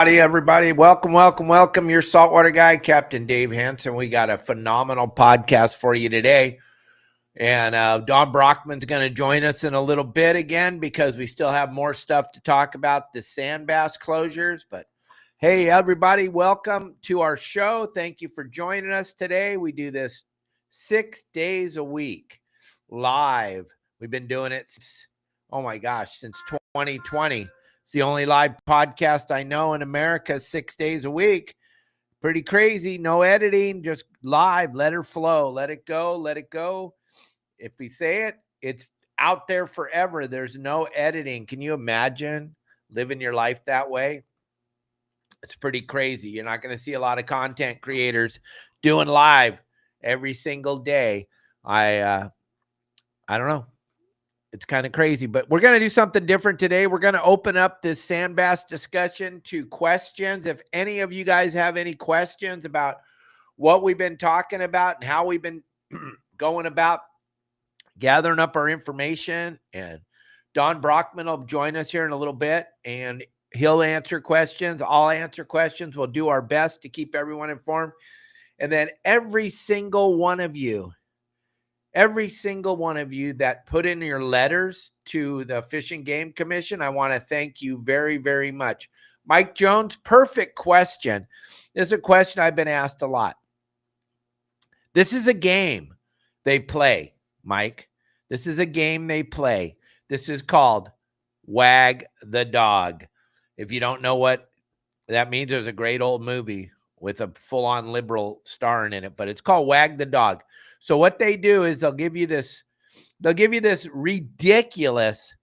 Everybody. Welcome. Your saltwater guy, Captain Dave Hansen. We got a phenomenal podcast for you today. And Don Brockman's going to join us in a little bit again because we still have more stuff to talk about, the Sandbass closures. But hey, everybody, welcome to our show. Thank you for joining us today. We do this 6 days a week live. We've been doing it, since 2020. It's the only live podcast I know in America, 6 days a week. Pretty crazy. No editing, just live. Let her flow. Let it go. Let it go. If we say it, it's out there forever. There's no editing. Can you imagine living your life that way? It's pretty crazy. You're not going to see a lot of content creators doing live every single day. I don't know. It's kind of crazy, but we're going to do something different today. We're going to open up this Sandbass discussion to questions. If any of you guys have any questions about what we've been talking about and how we've been going about gathering up our information, and Don Brockman will join us here in a little bit, and he'll answer questions. I'll answer questions. We'll do our best to keep everyone informed. And then every single one of you that put in your letters to the Fish and Game Commission, I want to thank you very, very much. Mike Jones, perfect question. This is a question I've been asked a lot. This is a game they play, Mike. This is a game they play. This is called Wag the Dog. If you don't know what that means, there's a great old movie with a full-on liberal starring in it, but it's called Wag the Dog. So what they do is they'll give you this ridiculous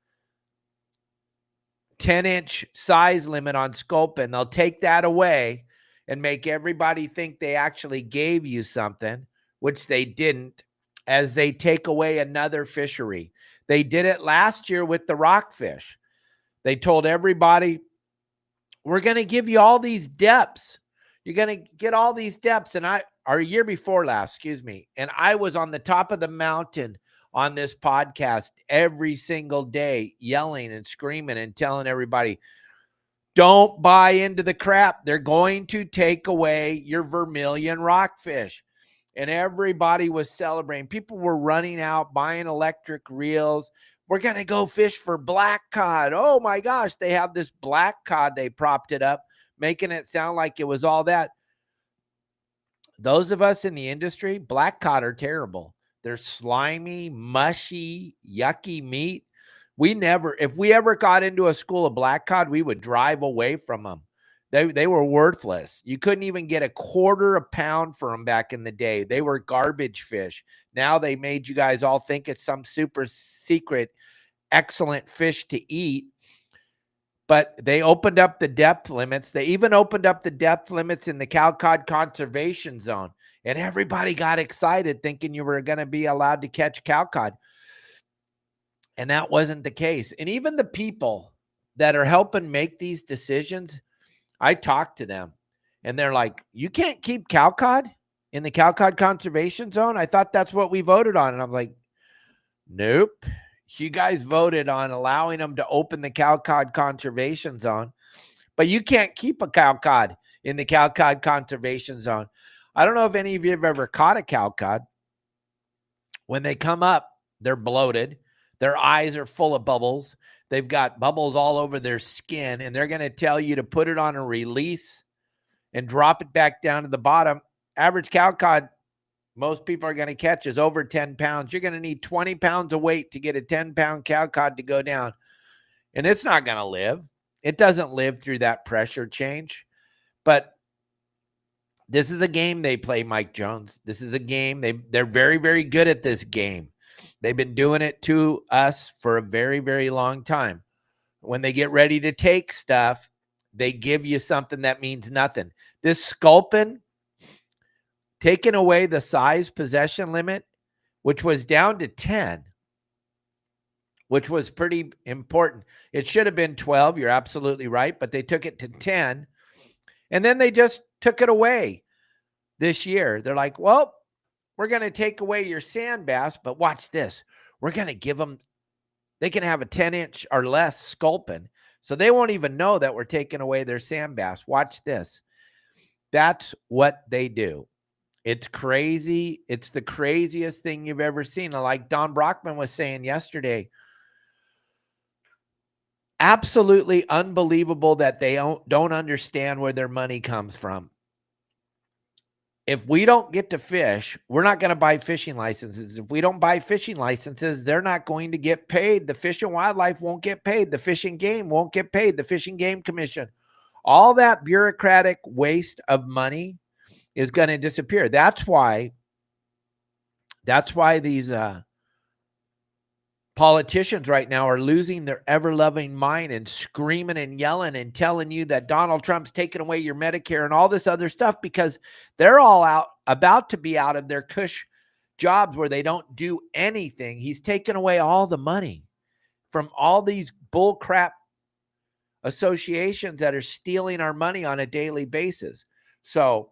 10-inch size limit on scope, and they'll take that away and make everybody think they actually gave you something, which they didn't, as they take away another fishery. They did it last year with the rockfish. They told everybody, we're going to give you all these depths. You're going to get all these depths. And or a year before last, and I was on the top of the mountain on this podcast every single day, yelling and screaming and telling everybody, don't buy into the crap. They're going to take away your vermilion rockfish. And everybody was celebrating. People were running out, buying electric reels. We're going to go fish for black cod. Oh my gosh, they have this black cod. They propped it up, making it sound like it was all that. Those of us in the industry, black cod are terrible. They're slimy, mushy, yucky meat. If we ever got into a school of black cod, we would drive away from them. They were worthless. You couldn't even get a quarter a pound for them back in the day. They were garbage fish. Now they made you guys all think it's some super secret, excellent fish to eat. But they opened up the depth limits. They even opened up the depth limits in the cow cod conservation zone. And everybody got excited thinking you were going to be allowed to catch cow cod. And that wasn't the case. And even the people that are helping make these decisions, I talked to them and they're like, you can't keep cow cod in the cow cod conservation zone? I thought that's what we voted on. And I'm like, nope. You guys voted on allowing them to open the cow cod conservation zone, but you can't keep a cow cod in the cow cod conservation zone. I don't know if any of you have ever caught a cow cod. When they come up, they're bloated. Their eyes are full of bubbles. They've got bubbles all over their skin, and they're going to tell you to put it on a release and drop it back down to the bottom. Average cow cod, most people are going to catch, is over 10 pounds. You're going to need 20 pounds of weight to get a 10-pound cow cod to go down. And it's not going to live. It doesn't live through that pressure change. But this is a game they play, Mike Jones. This is a game. They're very, very good at this game. They've been doing it to us for a very, very long time. When they get ready to take stuff, they give you something that means nothing. This sculpin, taking away the size possession limit, which was down to 10, which was pretty important. It should have been 12. You're absolutely right. But they took it to 10. And then they just took it away this year. They're like, well, we're going to take away your Sandbass, but watch this. We're going to give them, they can have a 10-inch or less sculpin, So they won't even know that we're taking away their sand bass. Watch this. That's what they do. It's crazy. It's the craziest thing you've ever seen. Like Don Brockman was saying yesterday, absolutely unbelievable that they don't understand where their money comes from. If we don't get to fish, we're not going to buy fishing licenses. If we don't buy fishing licenses, they're not going to get paid. The Fish and Wildlife won't get paid. The Fish and Game won't get paid. The Fish and Game Commission. All that bureaucratic waste of money is going to disappear. That's why these politicians right now are losing their ever-loving mind and screaming and yelling and telling you that Donald Trump's taking away your Medicare and all this other stuff, because they're all about to be out of their cush jobs where they don't do anything. He's taken away all the money from all these bull crap associations that are stealing our money on a daily basis. So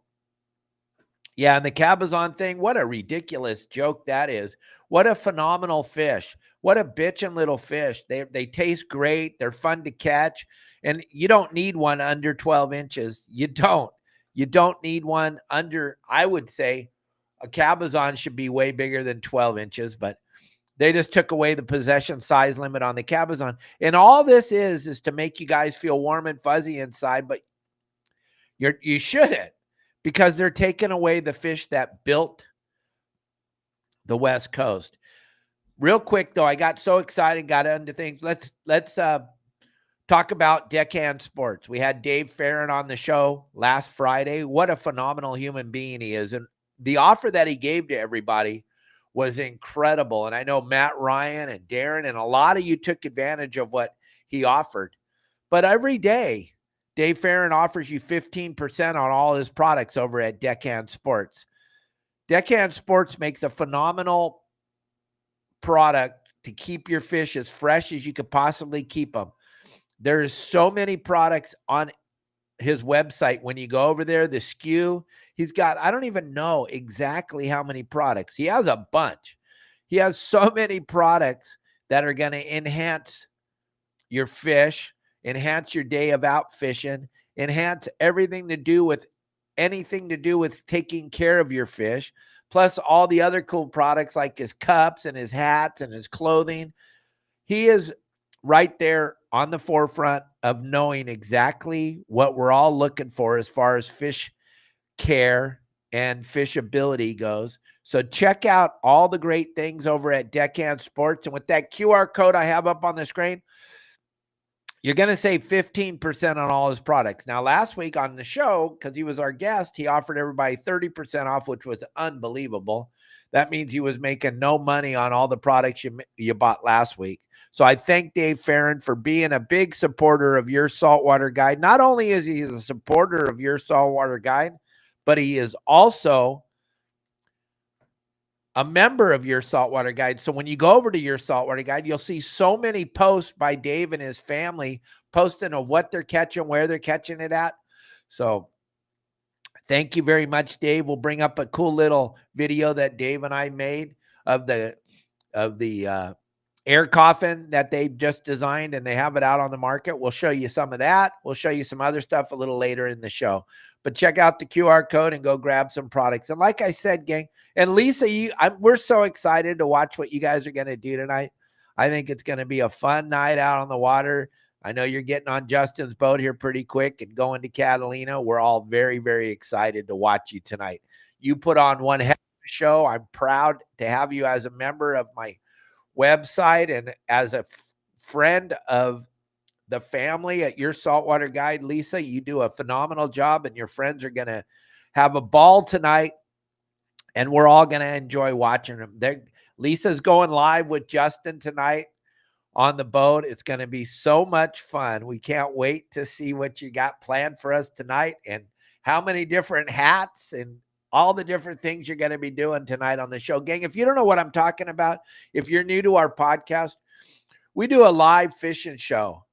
yeah, and the cabezon thing, what a ridiculous joke that is. What a phenomenal fish. What a bitchin' little fish. They taste great. They're fun to catch. And you don't need one under 12 inches. You don't. You don't need one under, I would say, a cabezon should be way bigger than 12 inches, but they just took away the possession size limit on the cabezon. And all this is to make you guys feel warm and fuzzy inside, but you shouldn't, because they're taking away the fish that built the West Coast. Real quick, though, I got so excited, got into things. Let's talk about Deckhand Sports. We had Dave Farron on the show last Friday. What a phenomenal human being he is. And the offer that he gave to everybody was incredible. And I know Matt Ryan and Darren and a lot of you took advantage of what he offered. But every day, Dave Farron offers you 15% on all his products over at Deckhand Sports. Deckhand Sports makes a phenomenal product to keep your fish as fresh as you could possibly keep them. There's so many products on his website. When you go over there, the SKU, he's got, I don't even know exactly how many products. He has a bunch. He has so many products that are going to enhance your fish, enhance your day of out fishing, enhance everything to do with anything to do with taking care of your fish, plus all the other cool products like his cups and his hats and his clothing. He is right there on the forefront of knowing exactly what we're all looking for as far as fish care and fishability goes. So check out all the great things over at Deckhand Sports. And with that QR code I have up on the screen, you're going to save 15% on all his products. Now, last week on the show, because he was our guest, he offered everybody 30% off, which was unbelievable. That means he was making no money on all the products you bought last week. So I thank Dave Farron for being a big supporter of Your Saltwater Guide. Not only is he a supporter of Your Saltwater Guide, but he is also a member of Your Saltwater Guide. So when you go over to Your Saltwater Guide, you'll see so many posts by Dave and his family posting of what they're catching, where they're catching it at. So thank you very much, Dave. We'll bring up a cool little video that Dave and I made of the air coffin that they just designed, and they have it out on the market. We'll show you some of that. We'll show you some other stuff a little later in the show. But check out the QR code and go grab some products. And like I said, gang, and Lisa, we're so excited to watch what you guys are going to do tonight. I think it's going to be a fun night out on the water. I know you're getting on Justin's boat here pretty quick and going to Catalina. We're all very, very excited to watch you tonight. You put on one heck of a show. I'm proud to have you as a member of my website and as a friend of the family at Your Saltwater Guide. Lisa, you do a phenomenal job, and your friends are going to have a ball tonight, and we're all going to enjoy watching them. Lisa's going live with Justin tonight on the boat. It's going to be so much fun. We can't wait to see what you got planned for us tonight and how many different hats and all the different things you're going to be doing tonight on the show. Gang, if you don't know what I'm talking about, if you're new to our podcast, we do a live fishing show.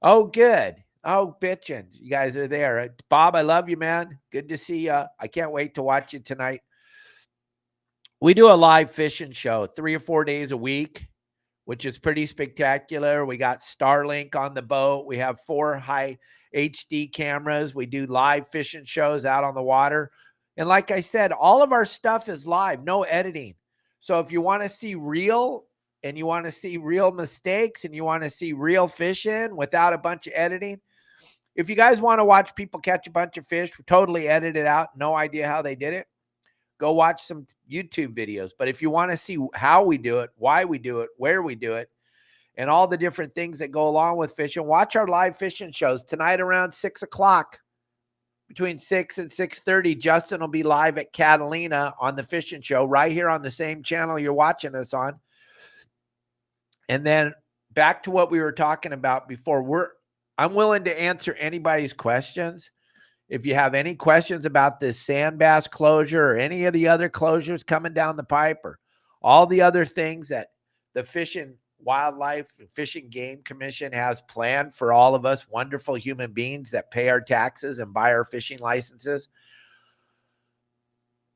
Oh, good. Oh, bitchin'. You guys are there. Bob, I love you, man. Good to see you. I can't wait to watch you tonight. We do a live fishing show 3 or 4 days a week which is pretty spectacular. We got Starlink on the boat. We have 4 high HD cameras. We do live fishing shows out on the water. And like I said, all of our stuff is live, no editing. So if you want to see real, and you want to see real mistakes, and you want to see real fishing without a bunch of editing, if you guys want to watch people catch a bunch of fish, totally edit it out, no idea how they did it, go watch some YouTube videos. But if you want to see how we do it, why we do it, where we do it, and all the different things that go along with fishing, watch our live fishing shows tonight around 6 o'clock. Between 6 and 6:30, Justin will be live at Catalina on the fishing show right here on the same channel you're watching us on. And then back to what we were talking about before. I'm willing to answer anybody's questions. If you have any questions about this Sandbass closure or any of the other closures coming down the pipe, or all the other things that the Fish and Wildlife Fishing Game Commission has planned for all of us wonderful human beings that pay our taxes and buy our fishing licenses.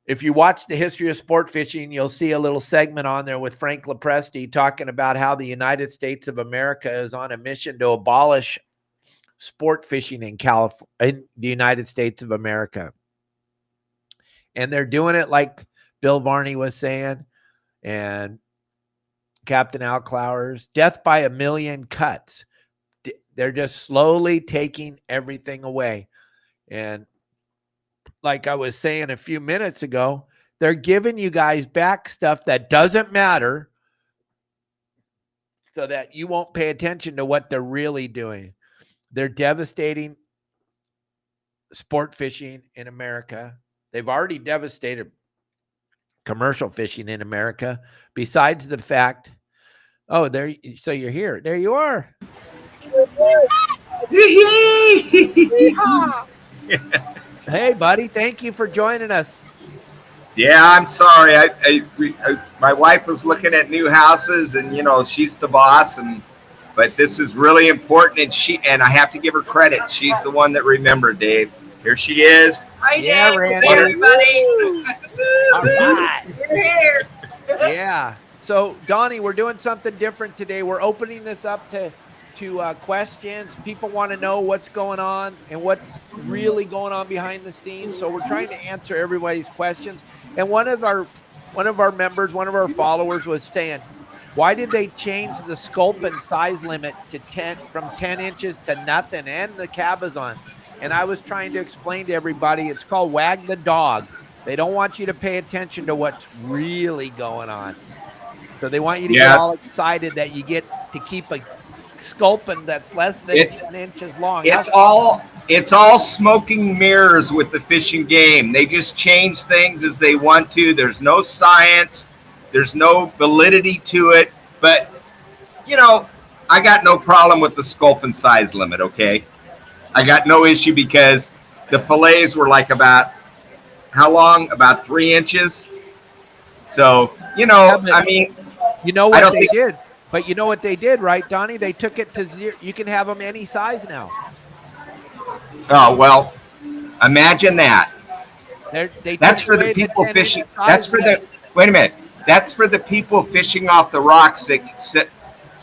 If you watch the History of Sport Fishing, you'll see a little segment on there with Frank Lopresti talking about how the United States of America is on a mission to abolish sport fishing in the United States of America. And they're doing it like Bill Varney was saying, and Captain Al Clowers, death by a million cuts. They're just slowly taking everything away. And like I was saying a few minutes ago, they're giving you guys back stuff that doesn't matter so that you won't pay attention to what they're really doing. They're devastating sport fishing in America. They've already devastated commercial fishing in America, besides the fact, oh, there, so you're here. There you are. Hey, buddy. Thank you for joining us. Yeah, I'm sorry. My wife was looking at new houses, and she's the boss, but this is really important, and I have to give her credit. She's the one that remembered, Dave. Here she is. Hi, Dave. Yeah, Randy. Hey, everybody. All right. You're here. Yeah. So, Donnie, we're doing something different today. We're opening this up to questions. People want to know what's going on and what's really going on behind the scenes. So we're trying to answer everybody's questions. And one of our members, one of our followers was saying, why did they change the scope and size limit to from 10 inches to nothing and the cabezon? And I was trying to explain to everybody, it's called wag the dog. They don't want you to pay attention to what's really going on. So they want you to get all excited that you get to keep a sculpin that's less than 10 inches long. It's all smoking mirrors with the fishing game. They just change things as they want to. There's no science. There's no validity to it. But, I got no problem with the sculpin size limit, okay? I got no issue because the fillets were like about, how long? About 3 inches. So, I mean. You know what they did? But you know what they did, right, Donnie? They took it to 0. You can have them any size now. Oh, well, imagine that. That's for the people fishing. Wait a minute. That's for the people fishing off the rocks that se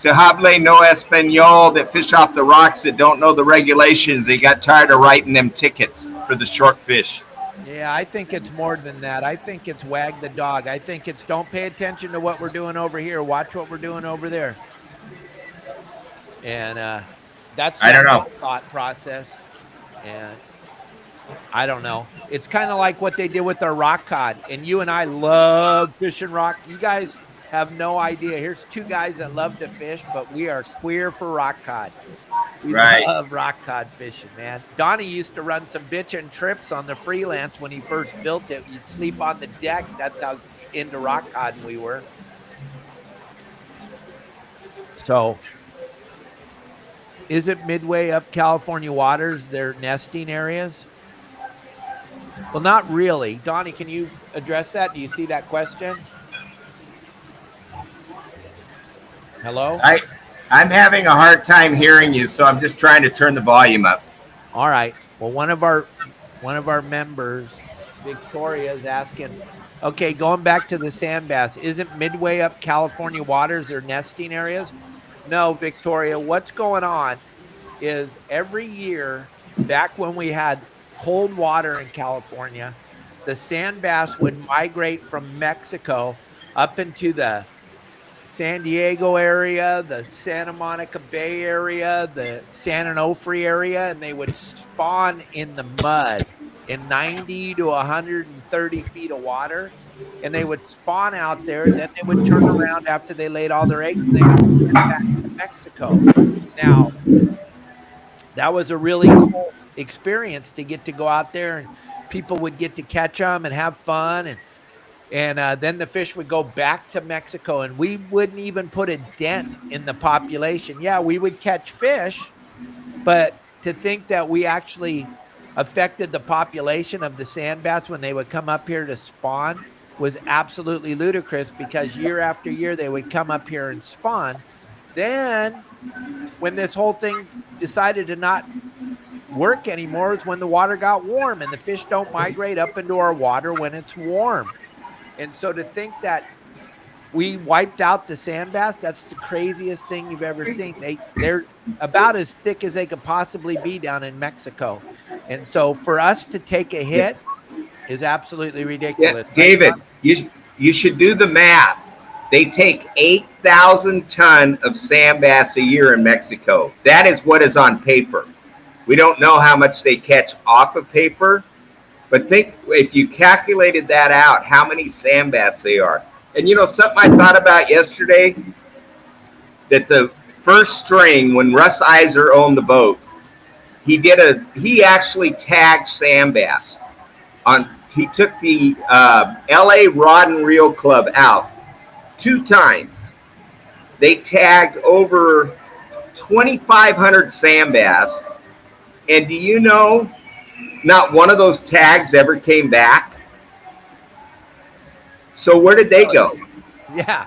habla no español, that fish off the rocks that don't know the regulations. They got tired of writing them tickets for the short fish. Yeah, I think it's more than that. I think it's wag the dog. I think it's don't pay attention to what we're doing over here. Watch what we're doing over there. And that's my thought process. And I don't know. It's kind of like what they did with our rock cod. And you and I love fishing rock. You guys have no idea. Here's 2 guys that love to fish, but we are queer for rock cod. We love rock cod fishing, man. Donnie used to run some bitchin' trips on the freelance when he first built it. You'd sleep on the deck. That's how into rock cod we were. So, is it midway up California waters, their nesting areas? Well, not really. Donnie, can you address that? Do you see that question? Hello? I'm having a hard time hearing you, so I'm just trying to turn the volume up. All right. Well, one of our members Victoria is asking, okay, going back to the sand bass, isn't midway up California waters their nesting areas? No, Victoria, what's going on is every year, back when we had cold water in California, the sand bass would migrate from Mexico up into the San Diego area, the Santa Monica Bay area, the San Onofre area, and they would spawn in the mud in 90 to 130 feet of water. And they would spawn out there, and then they would turn around after they laid all their eggs, and they would swim back to Mexico. Now, that was a really cool experience to get to go out there, and people would get to catch them and have fun. And then the fish would go back to Mexico, and we wouldn't even put a dent in the population. Yeah, we would catch fish, but to think that we actually affected the population of the sand bats when they would come up here to spawn was absolutely ludicrous, because year after year they would come up here and spawn. Then when this whole thing decided to not work anymore is when the water got warm, and the fish don't migrate up into our water when it's warm. And so to think that we wiped out the sand bass, that's the craziest thing you've ever seen. They're about as thick as they could possibly be down in Mexico. And so for us to take a hit is absolutely ridiculous. Yeah, David, you should do the math. They take 8,000 tons of sand bass a year in Mexico. That is what is on paper. We don't know how much they catch off of paper, but think if you calculated that out, how many sand bass they are. And you know, something I thought about yesterday, that the first string, when Russ Iser owned the boat, he actually tagged sand bass. He took the LA Rod and Reel Club out 2 times. They tagged over 2,500 sand bass. And do you know, not one of those tags ever came back? So where did they go? Yeah.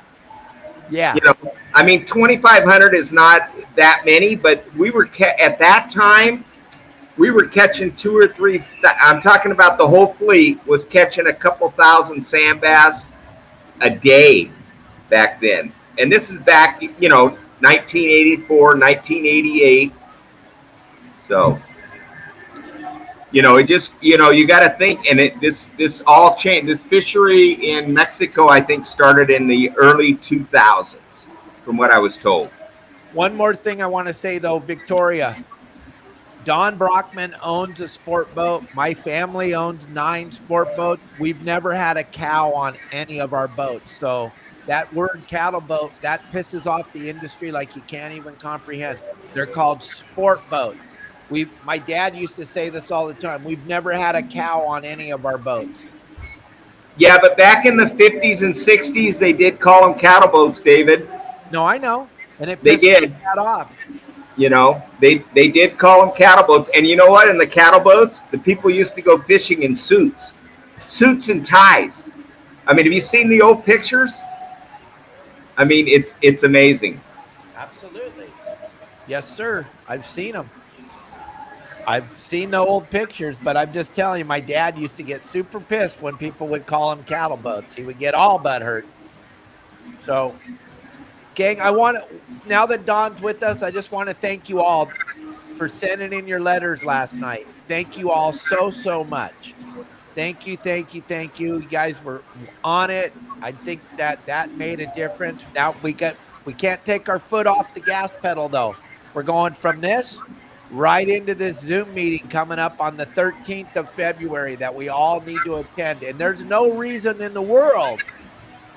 Yeah. You know, I mean, 2,500 is not that many, but we were at that time, we were catching 2 or 3. I'm talking about the whole fleet was catching a couple thousand sand bass a day back then. And this is back, 1984, 1988. So, it just, you got to think, and this all changed. This fishery in Mexico, I think, started in the early 2000s, from what I was told. One more thing I want to say, though, Victoria. Don Brockman owns a sport boat. My family owns 9 sport boats. We've never had a cow on any of our boats. So that word cattle boat, that pisses off the industry like you can't even comprehend. They're called sport boats. My dad used to say this all the time. We've never had a cow on any of our boats. Yeah, but back in the 50s and 60s, they did call them cattle boats, David. No, I know. And it pissed my dad off. They did call them cattle boats. And you know what? In the cattle boats, the people used to go fishing in suits and ties. I mean, have you seen the old pictures? I mean, it's amazing. Absolutely. Yes, sir. I've seen them. I've seen the old pictures, but I'm just telling you, my dad used to get super pissed when people would call them cattle boats. He would get all butthurt. So, gang, now that Don's with us, I just want to thank you all for sending in your letters last night. Thank you all so much. Thank you. You guys were on it. I think that made a difference. Now we can't take our foot off the gas pedal, though. We're going from this right into this Zoom meeting coming up on the 13th of February that we all need to attend. And there's no reason in the world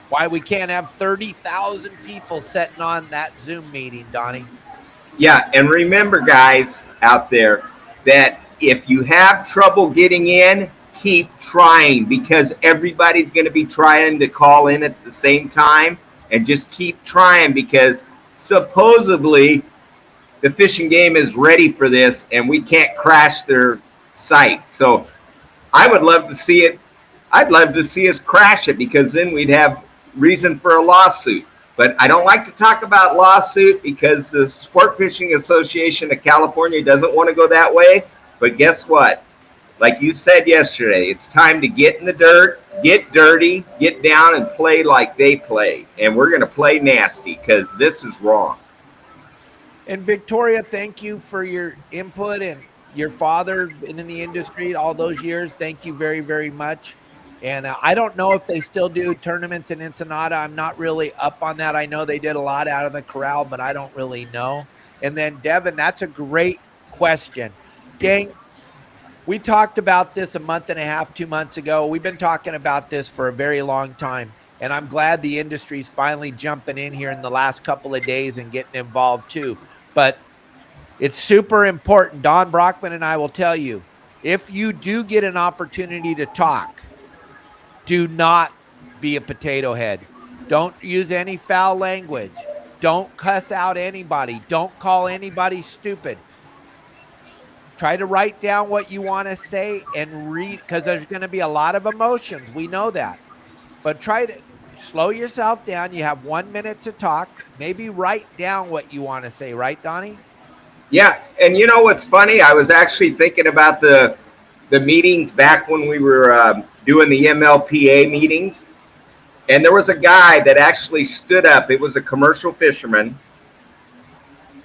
why we can't have 30,000 people sitting on that Zoom meeting, Donnie. Yeah, and remember, guys out there, that if you have trouble getting in, keep trying, because everybody's going to be trying to call in at the same time, and just keep trying, because supposedly the fishing game is ready for this and we can't crash their site. So I would love to see it. I'd love to see us crash it, because then we'd have reason for a lawsuit. But I don't like to talk about lawsuit, because the Sport Fishing Association of California doesn't want to go that way. But guess what? Like you said yesterday, it's time to get in the dirt, get dirty, get down and play like they play. And we're going to play nasty because this is wrong. And Victoria, thank you for your input, and your father been in the industry all those years. Thank you very, very much. And I don't know if they still do tournaments in Ensenada. I'm not really up on that. I know they did a lot out of the corral, but I don't really know. And then Devin, that's a great question. Gang, we talked about this a month and a half, 2 months ago. We've been talking about this for a very long time. And I'm glad the industry's finally jumping in here in the last couple of days and getting involved too. But it's super important. Don Brockman and I will tell you, if you do get an opportunity to talk, do not be a potato head. Don't use any foul language. Don't cuss out anybody. Don't call anybody stupid. Try to write down what you want to say and read, because there's going to be a lot of emotions. We know that. But try to slow yourself down. You have 1 minute to talk. Maybe write down what you want to say. Right, Donnie? Yeah. And you know what's funny? I was actually thinking about the meetings back when we were doing the MLPA meetings. And there was a guy that actually stood up. It was a commercial fisherman.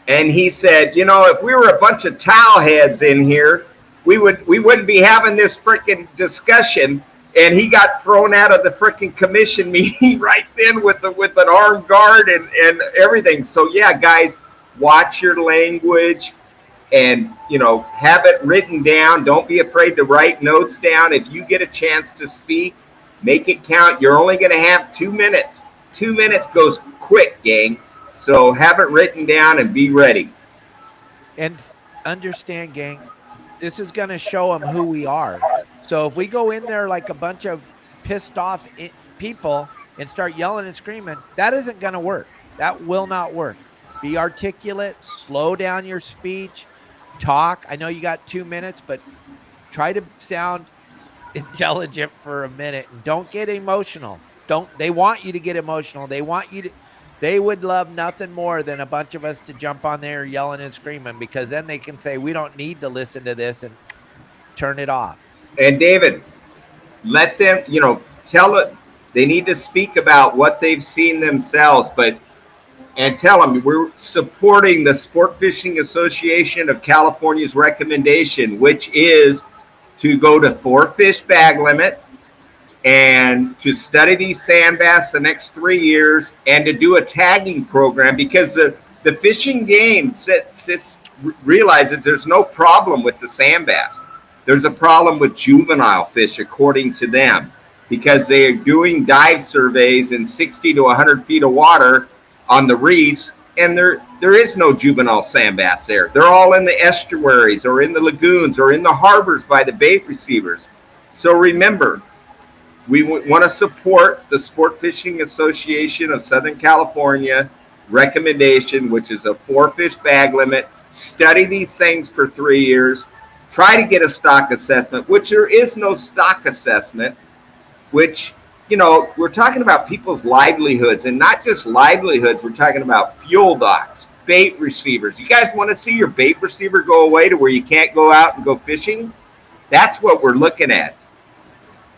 And he said, you know, if we were a bunch of towel heads in here, we wouldn't be having this freaking discussion. And he got thrown out of the freaking commission meeting right then with an armed guard and everything. So yeah, guys, watch your language and, you know, have it written down. Don't be afraid to write notes down. If you get a chance to speak, make it count. You're only going to have 2 minutes. 2 minutes goes quick, gang. So have it written down and be ready. And understand, gang, this is going to show them who we are. So if we go in there like a bunch of pissed off people and start yelling and screaming, that isn't going to work. That will not work. Be articulate, slow down your speech, talk. I know you got 2 minutes, but try to sound intelligent for a minute and don't get emotional. They want you to get emotional. They would love nothing more than a bunch of us to jump on there yelling and screaming, because then they can say, we don't need to listen to this, and turn it off. And David, let them, you know, tell it. They need to speak about what they've seen themselves, and tell them we're supporting the Sport Fishing Association of California's recommendation, which is to go to 4 fish bag limit and to study these sand bass the next 3 years and to do a tagging program, because the fishing game realizes there's no problem with the sand bass. There's a problem with juvenile fish, according to them, because they are doing dive surveys in 60 to 100 feet of water on the reefs, and there is no juvenile sand bass there. They're all in the estuaries or in the lagoons or in the harbors by the bait receivers. So remember, we want to support the Sport Fishing Association of Southern California recommendation, which is a 4 fish bag limit. Study these things for 3 years. Try to get a stock assessment, which there is no stock assessment, which, you know, we're talking about people's livelihoods, and not just livelihoods. We're talking about fuel docks, bait receivers. You guys want to see your bait receiver go away to where you can't go out and go fishing? That's what we're looking at.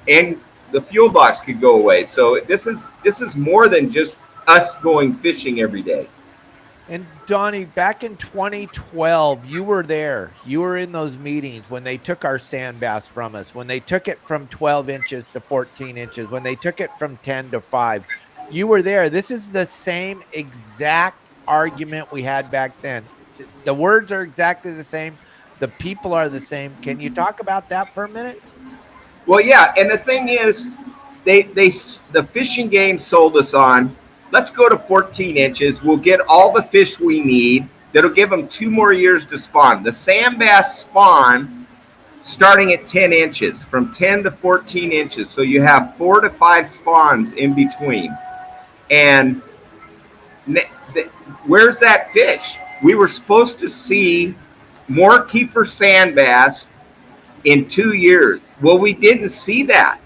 And the fuel docks could go away. So this is more than just us going fishing every day. And Donnie, back in 2012, you were there. You were in those meetings when they took our sand bass from us, when they took it from 12 inches to 14 inches, when they took it from 10 to 5. You were there. This is the same exact argument we had back then. The words are exactly the same. The people are the same. Can you talk about that for a minute? Well, yeah. And the thing is, the fishing game sold us on, let's go to 14 inches. We'll get all the fish we need. That'll give them 2 more years to spawn. The sand bass spawn starting at 10 inches, from 10 to 14 inches. So you have 4 to 5 spawns in between. And where's that fish? We were supposed to see more keeper sand bass in 2 years. Well, we didn't see that.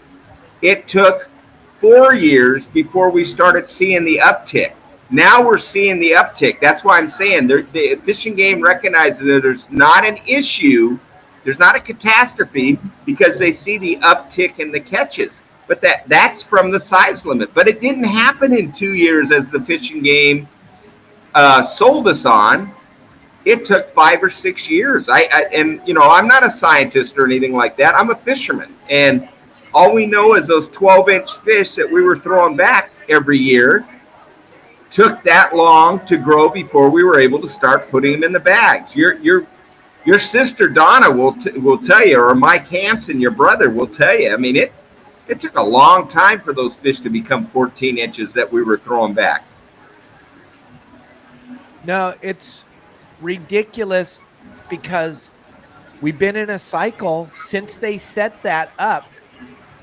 It took 4 years before we started seeing the uptick. Now we're seeing the uptick. That's why I'm saying the fishing game recognizes that there's not an issue There's not a catastrophe because they see the uptick in the catches. But that's from the size limit. But it didn't happen in 2 years as the fishing game sold us on. It took 5 or 6 years. And I'm not a scientist or anything like that. I'm a fisherman, and all we know is those 12-inch fish that we were throwing back every year took that long to grow before we were able to start putting them in the bags. Your sister Donna will tell you, or Mike Hansen, your brother, will tell you. I mean, it took a long time for those fish to become 14 inches that we were throwing back. No, it's ridiculous because we've been in a cycle since they set that up.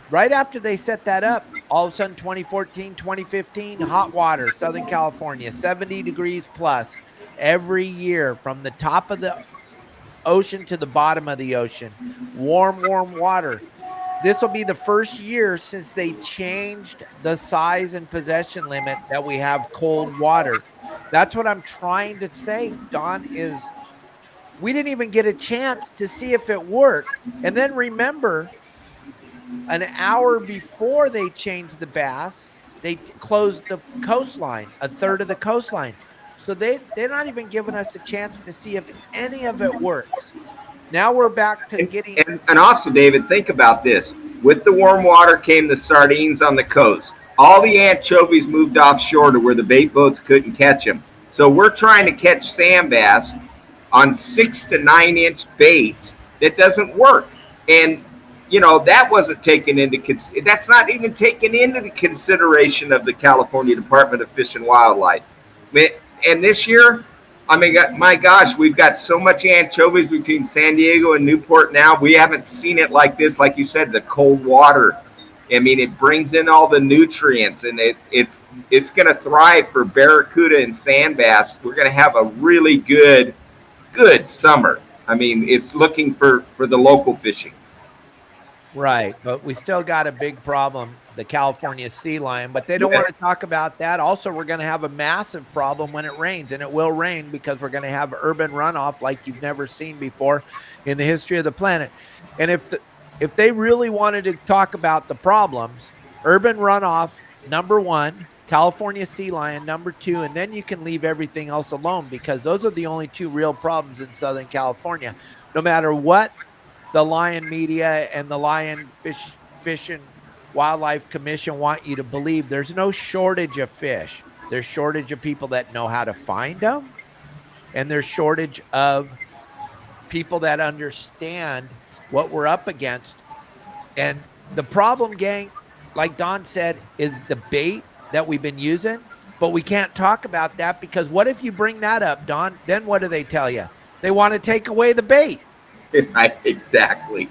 Right after they set that up, all of a sudden 2014, 2015, hot water, Southern California, 70 degrees plus every year from the top of the ocean to the bottom of the ocean. Warm water. This will be the first year since they changed the size and possession limit that we have cold water. That's what I'm trying to say, Don, is we didn't even get a chance to see if it worked. And then remember, an hour before they changed the bass, they closed the coastline, a third of the coastline. So they're not even giving us a chance to see if any of it works. Now we're back to getting... And also, David, think about this. With the warm water came the sardines on the coast. All the anchovies moved offshore to where the bait boats couldn't catch them. So we're trying to catch sandbass on 6 to 9 inch baits. That doesn't work. And, that wasn't taken into that's not even taken into the consideration of the California Department of Fish and Wildlife. And this year, my gosh, we've got so much anchovies between San Diego and Newport now. We haven't seen it like this. Like you said, the cold water. I mean, it brings in all the nutrients, and it's going to thrive for barracuda and sandbass. We're going to have a really good summer. I mean, it's looking for the local fishing. Right, but we still got a big problem, the California sea lion, but they don't want to talk about that. Also, we're going to have a massive problem when it rains, and it will rain because we're going to have urban runoff like you've never seen before in the history of the planet. And if they really wanted to talk about the problems, urban runoff, number one, California sea lion, number two, and then you can leave everything else alone because those are the only two real problems in Southern California. No matter what the Lion Media and the Lion Fish and Wildlife Commission want you to believe, there's no shortage of fish. There's shortage of people that know how to find them, and there's shortage of people that understand what we're up against. And the problem, gang, like Don said, is the bait that we've been using, but we can't talk about that because what if you bring that up, Don? Then what do they tell you? They want to take away the bait. Exactly.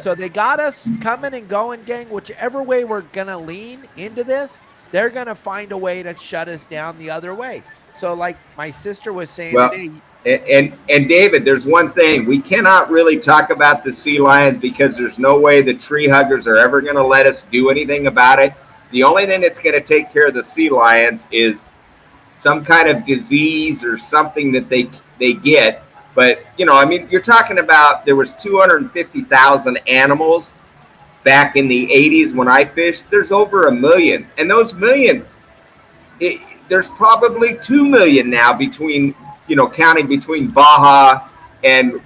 So they got us coming and going, gang. Whichever way we're going to lean into this, they're going to find a way to shut us down the other way. So like my sister was saying today. And David, there's one thing. We cannot really talk about the sea lions because there's no way the tree huggers are ever going to let us do anything about it. The only thing that's going to take care of the sea lions is some kind of disease or something that they get. But, you're talking about there was 250,000 animals back in the 80s when I fished. There's over 1 million. And those million, there's probably 2 million now between, counting between Baja and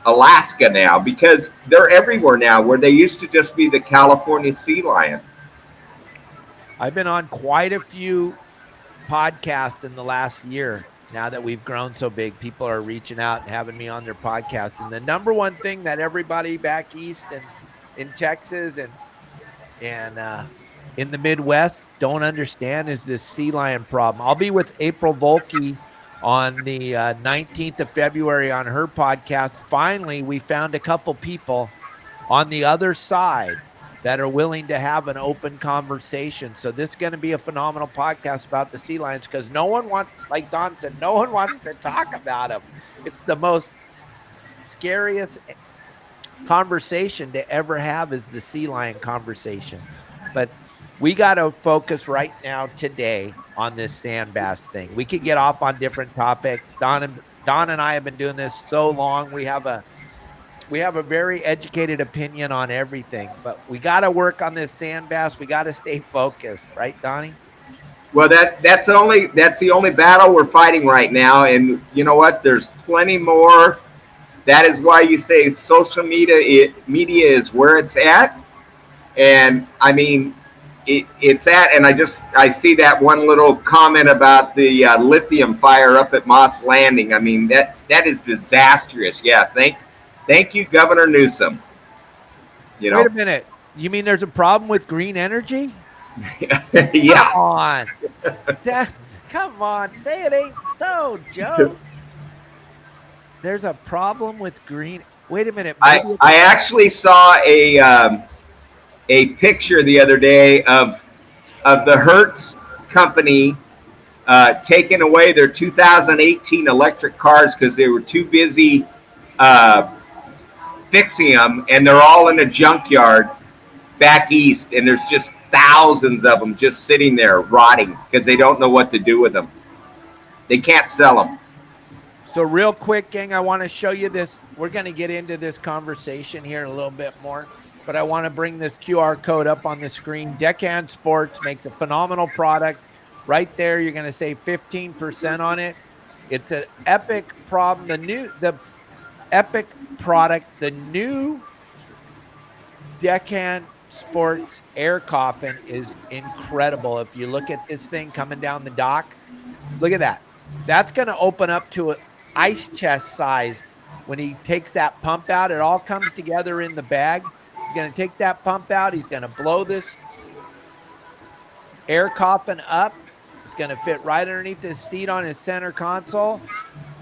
Alaska now because they're everywhere now where they used to just be the California sea lion. I've been on quite a few podcasts in the last year. Now that we've grown so big, people are reaching out and having me on their podcast. And the number one thing that everybody back east and in Texas and in the Midwest don't understand is this sea lion problem. I'll be with April Volke on the 19th of February on her podcast. Finally, we found a couple people on the other side that are willing to have an open conversation. So this is going to be a phenomenal podcast about the sea lions because no one wants, like Don said, no one wants to talk about them. It's the most scariest conversation to ever have is the sea lion conversation. But we got to focus right now today on this sandbass thing. We could get off on different topics. Don and I have been doing this so long. We have a we have a very educated opinion on everything, but we got to work on this sand bass. We got to stay focused, right, Donnie? Well, that's the only battle we're fighting right now, and you know what? There's plenty more. That is why you say social media is where it's at, and I mean, it's at. And I see that one little comment about the lithium fire up at Moss Landing. I mean, that is disastrous. Yeah, thank you, Governor Newsom. You know. Wait a minute. You mean there's a problem with green energy? Yeah. Come on. Come on. Say it ain't so, Joe. There's a problem with green. Wait a minute. I actually saw a picture the other day of the Hertz company taking away their 2018 electric cars because they were too busy fixing them, and they're all in a junkyard back east, and there's just thousands of them just sitting there rotting because they don't know what to do with them. They can't sell them. So real quick, gang, I want to show you this. We're going to get into this conversation here a little bit more, but I want to bring this QR code up on the screen. Deckhand Sports makes a phenomenal product. Right there, you're going to save 15% on it. It's an epic problem. The epic product, the new Deckhand Sports air coffin is incredible. If you look at this thing coming down the dock, look at that. That's going to open up to an ice chest size when he takes that pump out. It all comes together in the bag. He's going to take that pump out. He's going to blow this air coffin up. It's going to fit right underneath his seat on his center console.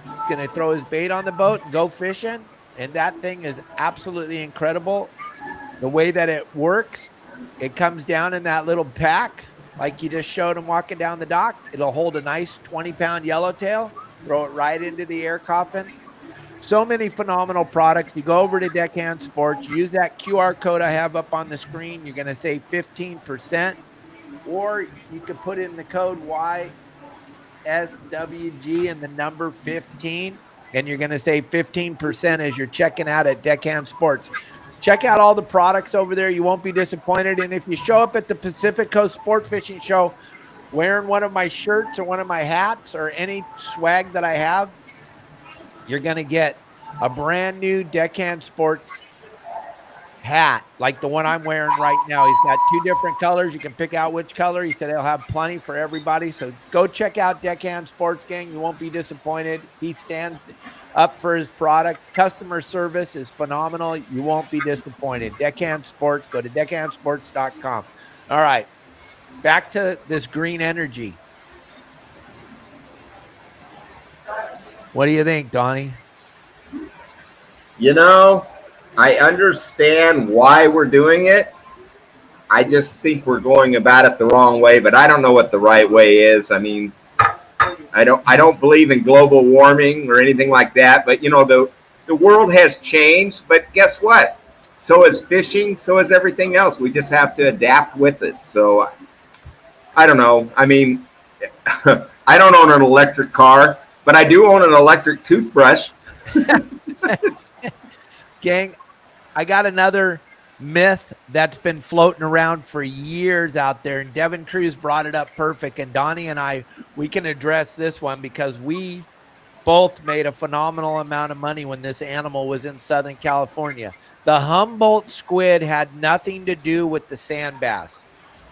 He's going to throw his bait on the boat and go fishing. And that thing is absolutely incredible. The way that it works, it comes down in that little pack, like you just showed him walking down the dock. It'll hold a nice 20-pound yellowtail, throw it right into the air coffin. So many phenomenal products. You go over to Deckhand Sports, use that QR code I have up on the screen. You're going to save 15%, or you could put in the code YSWG and the number 15, and you're going to save 15% as you're checking out at Deckhand Sports. Check out all the products over there. You won't be disappointed. And if you show up at the Pacific Coast Sport Fishing Show wearing one of my shirts or one of my hats or any swag that I have, you're going to get a brand new Deckhand Sports hat like the one I'm wearing right now. He's got 2 different colors. You can pick out which color. He said he'll have plenty for everybody. So go check out Deckhand Sports, gang. You won't be disappointed. He stands up for his product. Customer service is phenomenal. You won't be disappointed. Deckhand Sports. Go to deckhandsports.com. All right. Back to this green energy. What do you think, Donnie? You know, I understand why we're doing it. I just think we're going about it the wrong way, but I don't know what the right way is. I mean, I don't believe in global warming or anything like that, but you know, the world has changed, but guess what? So is fishing, so is everything else. We just have to adapt with it. So I don't know. I mean, I don't own an electric car, but I do own an electric toothbrush. Gang, I got another myth that's been floating around for years out there, and Devin Cruz brought it up perfect. And Donnie and I, we can address this one because we both made a phenomenal amount of money when this animal was in Southern California. The Humboldt squid had nothing to do with the Sandbass.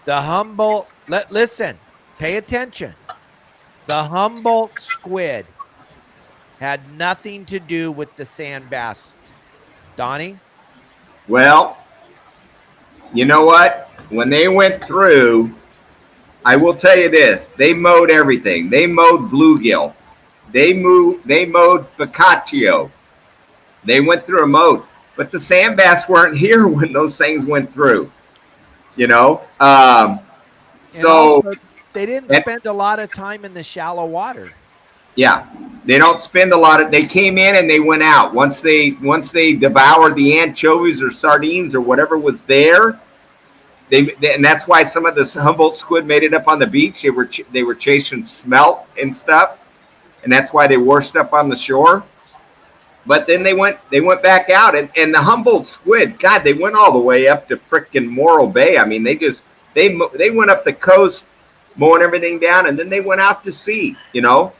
The Humboldt, listen, pay attention. The Humboldt squid had nothing to do with the Sandbass. Donnie? Well, you know what? When they went through, I will tell you this, they mowed everything. They mowed bluegill. They mowed Picacio. They went through a mode. But the Sandbass weren't here when those things went through. You know? So also, they didn't spend a lot of time in the shallow water. Yeah, they don't spend a lot of. They came in and they went out. Once they devoured the anchovies or sardines or whatever was there, and that's why some of this Humboldt squid made it up on the beach. They were chasing smelt and stuff, and that's why they washed up on the shore. But then they went back out, and the Humboldt squid, God, they went all the way up to frickin' Morro Bay. I mean, they went up the coast, mowing everything down, and then they went out to sea, you know.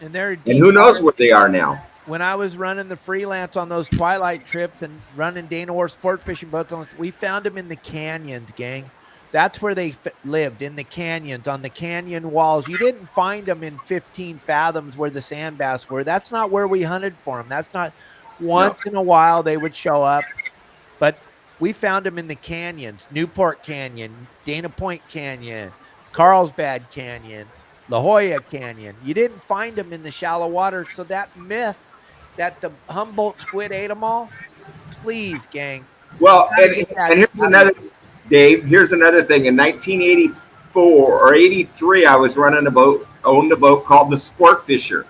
And they're And deep who knows water. where they are now? When I was running the freelance on those twilight trips and running Dana War sport fishing boats, we found them in the canyons, gang. That's where they lived, in the canyons, on the canyon walls. You didn't find them in 15 fathoms where the sand bass were. That's not where we hunted for them. That's not once in a while they would show up. But we found them in the canyons, Newport Canyon, Dana Point Canyon, Carlsbad Canyon, La Jolla Canyon. You didn't find them in the shallow water. So that myth that the Humboldt squid ate them all, please, gang. Well, and here's another, Dave, here's another thing. In 1984 or 83, I was running a boat, owned a boat called the Sport Fisher.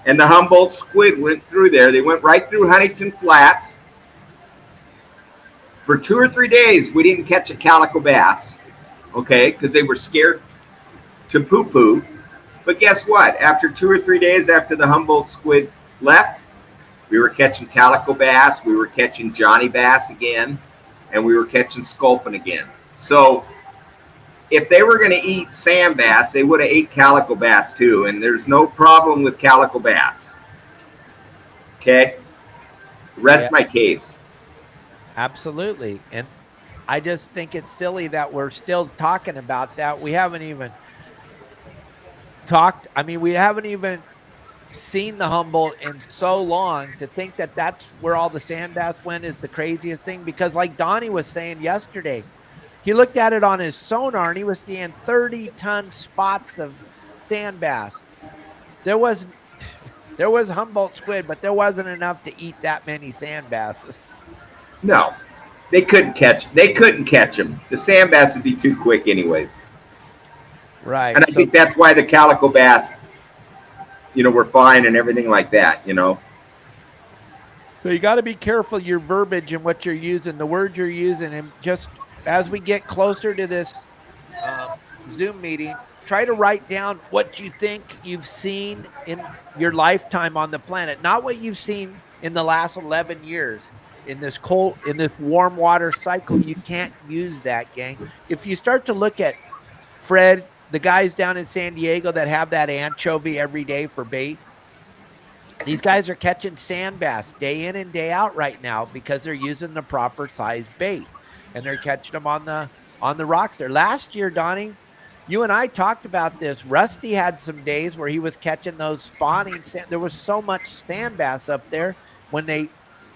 And the Humboldt squid went through there. They went right through Huntington Flats. For 2 or 3 days, we didn't catch a calico bass, okay, because they were scared to poo-poo. But guess what? After 2 or 3 days after the Humboldt squid left, we were catching calico bass, we were catching Johnny bass again, and we were catching sculpin again. So if they were going to eat sand bass, they would have ate calico bass too, and there's no problem with calico bass. Okay? Rest my case. Absolutely. And I just think it's silly that we're still talking about that. We haven't even talked. I mean, we haven't even seen the Humboldt in so long. To think that that's where all the sand bass went is the craziest thing, because like Donnie was saying yesterday, he looked at it on his sonar and he was seeing 30-ton spots of sand bass. There was Humboldt squid, but there wasn't enough to eat that many sand basses. No, they couldn't catch them. The sand bass would be too quick anyways. Right. And I think that's why the calico bass, you know, were fine and everything like that, you know. So you got to be careful your verbiage and what you're using, the words you're using. And just as we get closer to this Zoom meeting, try to write down what you think you've seen in your lifetime on the planet, not what you've seen in the last 11 years. In this warm water cycle, you can't use that, gang. If you start to look at Fred, the guys down in San Diego that have that anchovy every day for bait, these guys are catching sand bass day in and day out right now because they're using the proper size bait, and they're catching them on the rocks there. Last year, Donnie, you and I talked about this. Rusty had some days where he was catching those spawning sand. There was so much sand bass up there when they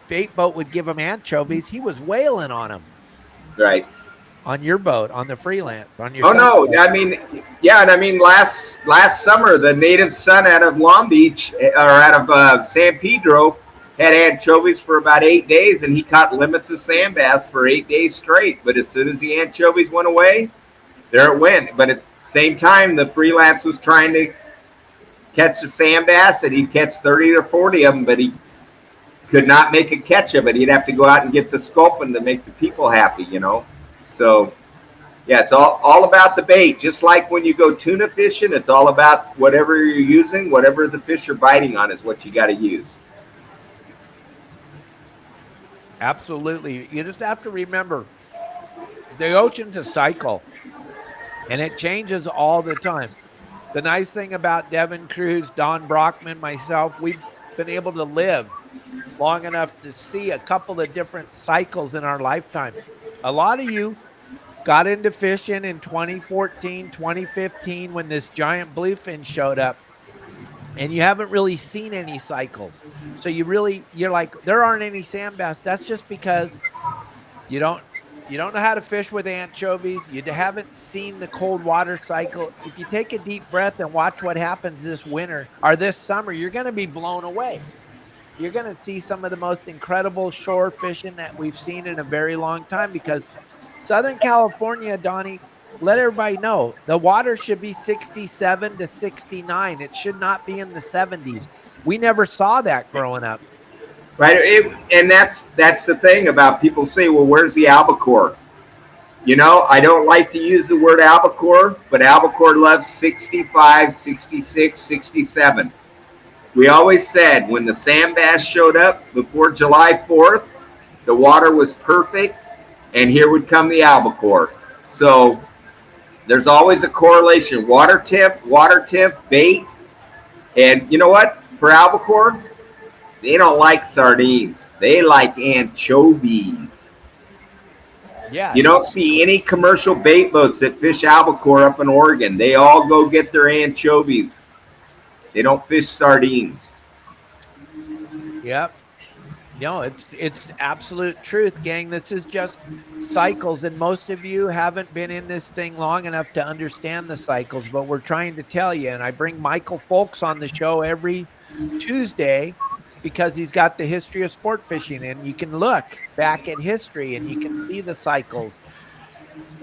bait boat would give him anchovies, he was whaling on them. Right. On your boat, on the freelance, on your. Oh no! Boat. I mean, yeah, and I mean last summer, the native son out of Long Beach or out of San Pedro had anchovies for about 8 days, and he caught limits of sand bass for 8 days straight. But as soon as the anchovies went away, there it went. But at the same time, the freelance was trying to catch the sand bass, and he'd catch 30 or 40 of them, but he could not make a catch of it. He'd have to go out and get the sculpin to make the people happy, you know. So, yeah, it's all about the bait. Just like when you go tuna fishing, it's all about whatever you're using, whatever the fish are biting on is what you got to use. Absolutely. You just have to remember the ocean's a cycle, and it changes all the time. The nice thing about Devin Cruz, Don Brockman, myself, we've been able to live long enough to see a couple of different cycles in our lifetime. A lot of you got into fishing in 2014, 2015 when this giant bluefin showed up, and you haven't really seen any cycles. So you're like, there aren't any sand bass. That's just because you don't know how to fish with anchovies. You haven't seen the cold water cycle. If you take a deep breath and watch what happens this winter or this summer, you're going to be blown away. You're going to see some of the most incredible shore fishing that we've seen in a very long time, because Southern California, Donnie, let everybody know the water should be 67 to 69. It should not be in the 70s. We never saw that growing up. Right. And that's the thing about people say, well, where's the albacore? You know, I don't like to use the word albacore, but albacore loves 65, 66, 67. We always said when the Sandbass showed up before July 4th, the water was perfect, and here would come the albacore. So there's always a correlation. Water temp, bait. And you know what? For albacore, they don't like sardines. They like anchovies. Yeah. You don't see any commercial bait boats that fish albacore up in Oregon. They all go get their anchovies. They don't fish sardines. Yep. No, it's absolute truth, gang. This is just cycles, and most of you haven't been in this thing long enough to understand the cycles, but we're trying to tell you. And I bring Michael Folks on the show every Tuesday because he's got the history of sport fishing, and you can look back at history and you can see the cycles.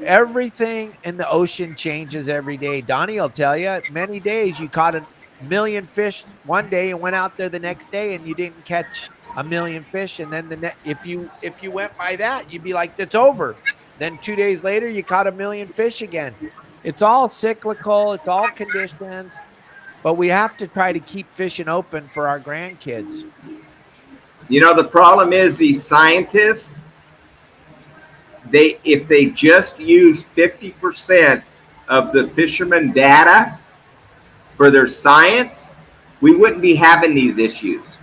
Everything in the ocean changes every day. Donnie will tell you, many days you caught a million fish one day and went out there the next day and you didn't catch a million fish. And then if you went by that, you'd be like, that's over. Then 2 days later, you caught a million fish again. It's all cyclical. It's all conditions, but we have to try to keep fishing open for our grandkids. You know, the problem is these scientists, if they just use 50% of the fisherman data for their science, we wouldn't be having these issues.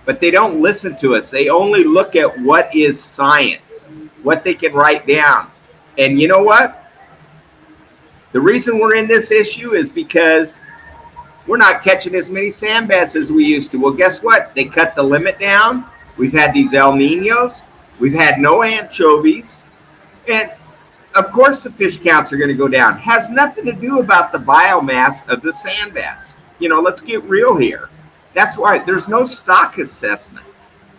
But they don't listen to us. They only look at what is science, what they can write down. And you know what? The reason we're in this issue is because we're not catching as many sand bass as we used to. Well, guess what? They cut the limit down. We've had these El Niños. We've had no anchovies. And of course the fish counts are going to go down. Has nothing to do about the biomass of the sand bass. You know, let's get real here. That's why there's no stock assessment.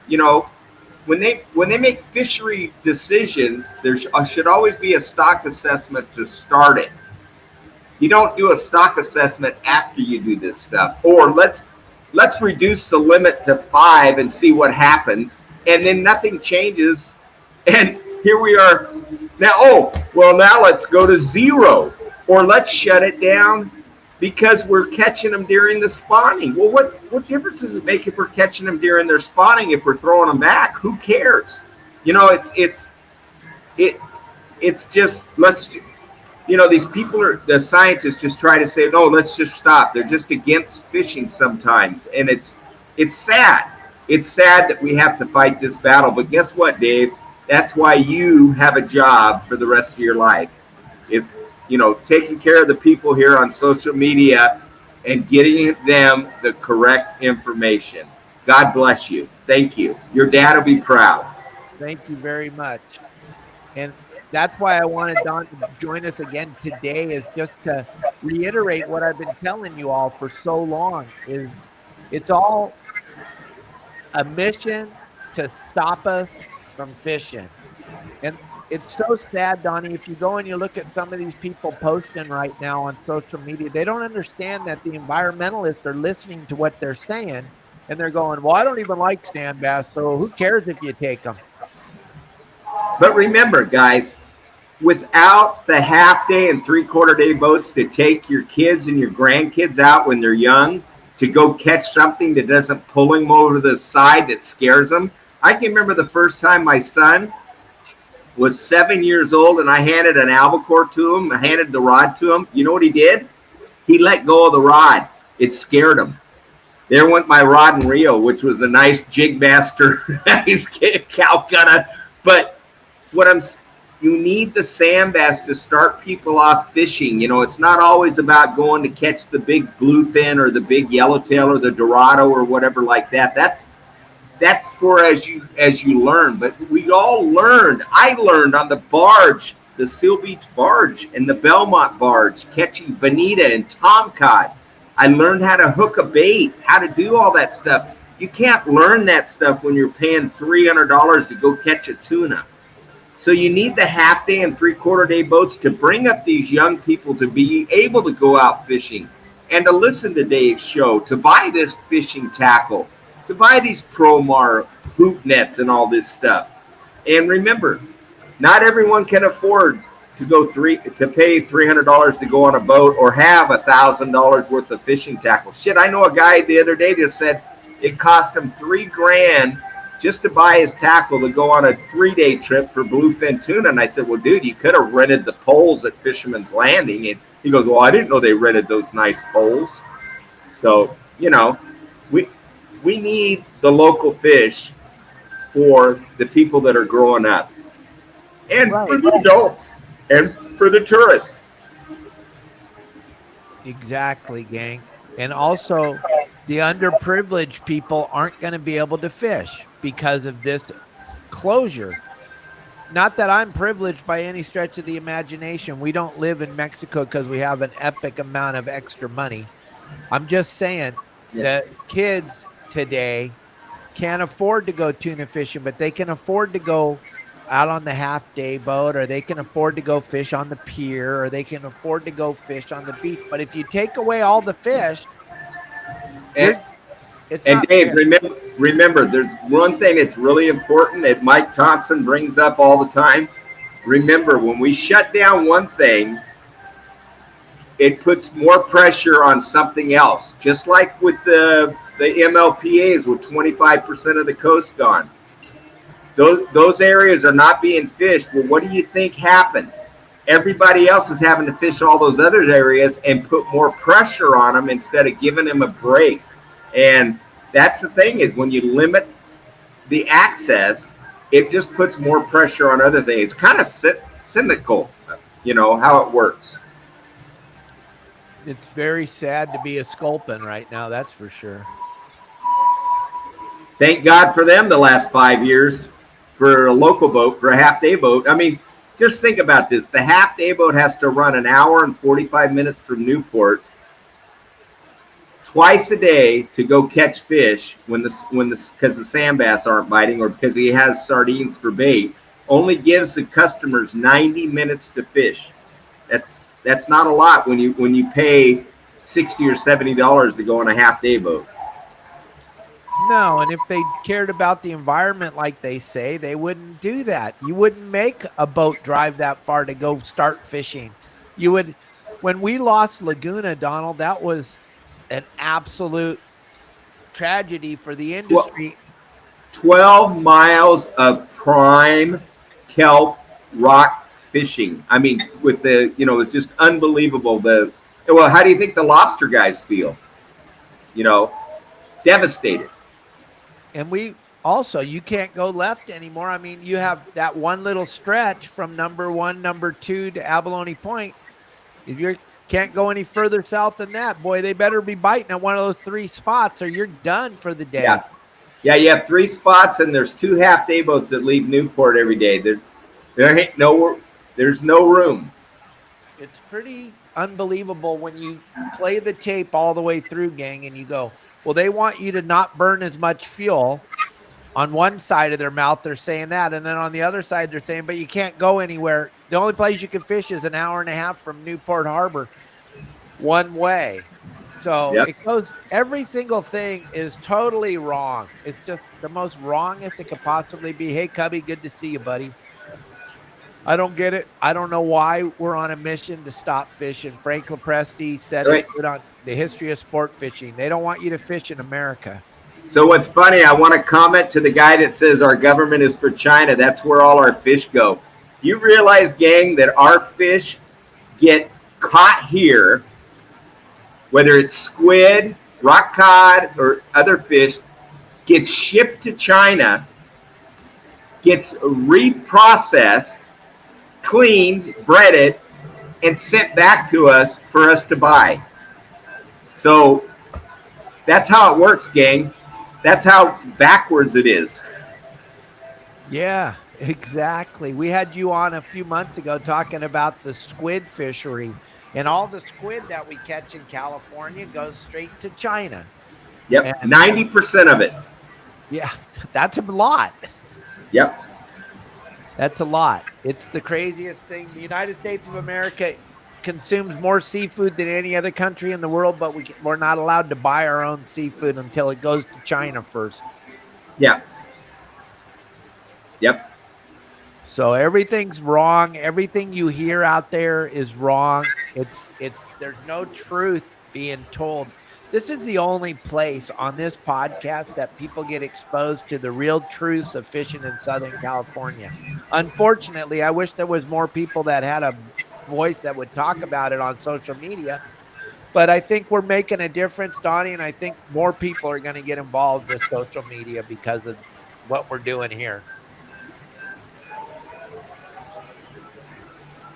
You know, when they make fishery decisions, there should always be a stock assessment to start it. You don't do a stock assessment after you do this stuff. Or let's reduce the limit to 5 and see what happens. And then nothing changes. And here we are now. Now let's go to 0, or let's shut it down because we're catching them during the spawning. Well, what difference does it make if we're catching them during their spawning? If we're throwing them back, who cares? You know, it's just these people the scientists just try to say, no, let's just stop. They're just against fishing sometimes, and it's sad. It's sad that we have to fight this battle. But guess what, Dave? That's why you have a job for the rest of your life. Is, taking care of the people here on social media and getting them the correct information. God bless you. Thank you. Your dad will be proud. Thank you very much. And that's why I wanted Don to join us again today, is just to reiterate what I've been telling you all for so long. Is it's all a mission to stop us from fishing. And it's so sad, Donnie, if you go and you look at some of these people posting right now on social media, they don't understand that the environmentalists are listening to what they're saying, and they're going, well, I don't even like sand bass, so who cares if you take them? But remember, guys, without the half-day and three-quarter-day boats to take your kids and your grandkids out when they're young to go catch something that doesn't pull them over the side that scares them. I can remember the first time my son was 7 years old and I handed an albacore to him. I handed the rod to him. You know what he did? He let go of the rod. It scared him. There went my rod and reel, which was a nice Jig Master, nice Calcutta. But you need the sand bass to start people off fishing. It's not always about going to catch the big bluefin or the big yellowtail or the Dorado or whatever like that. That's for as you learn. But we all learned. I learned on the barge, the Seal Beach barge and the Belmont barge, catching bonita and tomcod. I learned how to hook a bait, how to do all that stuff. You can't learn that stuff when you're paying $300 to go catch a tuna. So you need the half-day and three-quarter-day boats to bring up these young people to be able to go out fishing and to listen to Dave's show, to buy this fishing tackle, to buy these Promar hoop nets and all this stuff. And remember, not everyone can afford to pay $300 to go on a boat or have $1,000 worth of fishing tackle. Shit, I know a guy the other day that said it cost him $3,000 just to buy his tackle to go on a 3-day trip for bluefin tuna. And I said, well, dude, you could have rented the poles at Fisherman's Landing. And he goes, well, I didn't know they rented those nice poles. So, you know, we need the local fish for the people that are growing up and for the adults and for the tourists. Exactly, gang. And also, the underprivileged people aren't going to be able to fish because of this closure. Not that I'm privileged by any stretch of the imagination. We don't live in Mexico because we have an epic amount of extra money. I'm just saying that kids today can't afford to go tuna fishing, but they can afford to go out on the half-day boat, or they can afford to go fish on the pier, or they can afford to go fish on the beach. But if you take away all the fish, it's and not Dave, fair. remember, there's one thing that's really important that Mike Thompson brings up all the time. Remember, when we shut down one thing, it puts more pressure on something else. Just like with the MLPAs with 25% of the coast gone. Those areas are not being fished. Well, what do you think happened? Everybody else is having to fish all those other areas and put more pressure on them instead of giving them a break. And that's the thing, is when you limit the access, it just puts more pressure on other things. It's kind of cynical, you know, how it works. It's very sad to be a sculpin right now, that's for sure. Thank God for them the last 5 years for a local boat, for a half-day boat. I mean, just think about this. The half-day boat has to run an hour and 45 minutes from Newport twice a day to go catch fish because the Sandbass aren't biting, or because he has sardines for bait. Only gives the customers 90 minutes to fish. That's not a lot when you pay $60 or $70 to go on a half-day boat. No, and if they cared about the environment like they say, they wouldn't do that. You wouldn't make a boat drive that far to go start fishing. You would, when we lost Laguna, Donald, that was an absolute tragedy for the industry. 12 miles of prime kelp rock fishing. I mean, with the, you know, it's just unbelievable. Well, how do you think the lobster guys feel? You know, devastated. And we also, you can't go left anymore. I mean, you have that one little stretch from number 1, number 2 to Abalone Point. If you can't go any further south than that, boy, they better be biting at one of those 3 spots or you're done for the day. Yeah, you have 3 spots, and there's 2 half-day boats that leave Newport every day. There's no room. It's pretty unbelievable when you play the tape all the way through, gang, and you go, well, they want you to not burn as much fuel. On one side of their mouth, they're saying that. And then on the other side, they're saying, but you can't go anywhere. The only place you can fish is an hour and a half from Newport Harbor one way. So It goes, every single thing is totally wrong. It's just the most wrongest it could possibly be. Hey, Cubby, good to see you, buddy. I don't get it. I don't know why we're on a mission to stop fishing. Frank Lopresti said it on the history of sport fishing. They don't want you to fish in America. So what's funny, I want to comment to the guy that says our government is for China. That's where all our fish go. You realize, gang, that our fish get caught here, whether it's squid, rock cod, or other fish, gets shipped to China, gets reprocessed, cleaned, breaded, and sent back to us for us to buy. So that's how it works, gang. That's how backwards it is. Yeah, exactly. We had you on a few months ago talking about the squid fishery, and all the squid that we catch in California goes straight to China. Yep, and 90% of it. Yeah, that's a lot. Yep. That's a lot. It's the craziest thing. The United States of America consumes more seafood than any other country in the world, but we're not allowed to buy our own seafood until it goes to China first. Yeah. Yep. So everything's wrong. Everything you hear out there is wrong. There's no truth being told. This is the only place on this podcast that people get exposed to the real truths of fishing in Southern California. Unfortunately, I wish there was more people that had a voice that would talk about it on social media. But I think we're making a difference, Donnie, and I think more people are going to get involved with social media because of what we're doing here.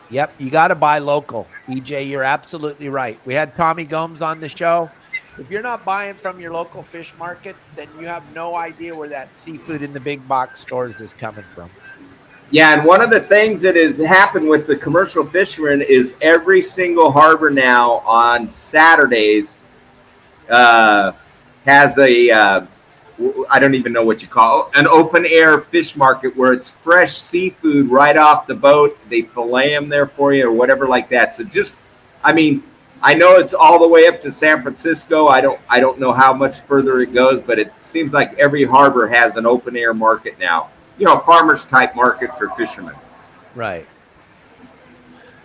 Yep, you got to buy local. EJ, you're absolutely right. We had Tommy Gomes on the show. If you're not buying from your local fish markets, then you have no idea where that seafood in the big box stores is coming from. Yeah, and one of the things that has happened with the commercial fishermen is every single harbor now on Saturdays has a I don't even know what you call it, an open air fish market where it's fresh seafood right off the boat. They fillet them there for you or whatever like that. So just, I mean, I know it's all the way up to San Francisco. I don't know how much further it goes, but it seems like every harbor has an open air market now. You know, farmers type market for fishermen. Right.